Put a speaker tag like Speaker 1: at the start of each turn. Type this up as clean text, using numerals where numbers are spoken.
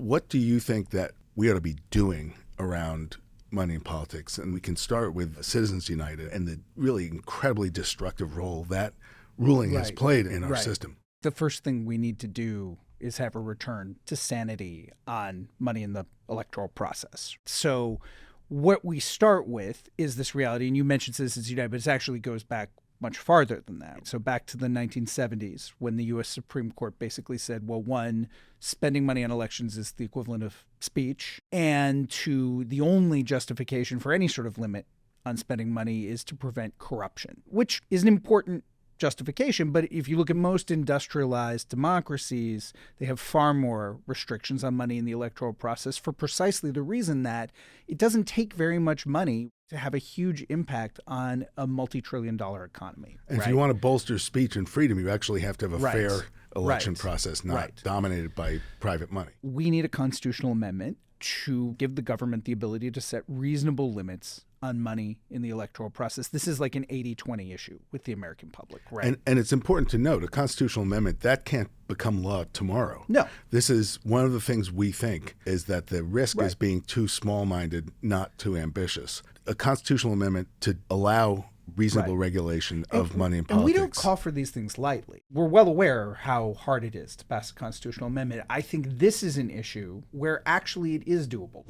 Speaker 1: what do you think that we ought to be doing around money in politics? And we can start with Citizens United and the really incredibly destructive role that ruling has played in our system.
Speaker 2: The first thing we need to do is have a return to sanity on money in the electoral process. So what we start with is this reality, and you mentioned Citizens United, but it actually goes back much farther than that. So back to the 1970s, when the U.S. Supreme Court basically said, well, one, spending money on elections is the equivalent of speech, and two, the only justification for any sort of limit on spending money is to prevent corruption, which is an important justification. But if you look at most industrialized democracies, they have far more restrictions on money in the electoral process for precisely the reason that it doesn't take very much money to have a huge impact on a multi-trillion-dollar economy.
Speaker 1: And if you want to bolster speech and freedom, you actually have to have a fair election process, not dominated by private money.
Speaker 2: We need a constitutional amendment to give the government the ability to set reasonable limits on money in the electoral process. This is like an 80-20 issue with the American public, right?
Speaker 1: And it's important to note, a constitutional amendment, that can't become law tomorrow.
Speaker 2: No.
Speaker 1: This is one of the things we think is that the risk is being too small-minded, not too ambitious. A constitutional amendment to allow reasonable regulation of money in politics.
Speaker 2: And we don't call for these things lightly. We're well aware how hard it is to pass a constitutional amendment. I think this is an issue where actually it is doable.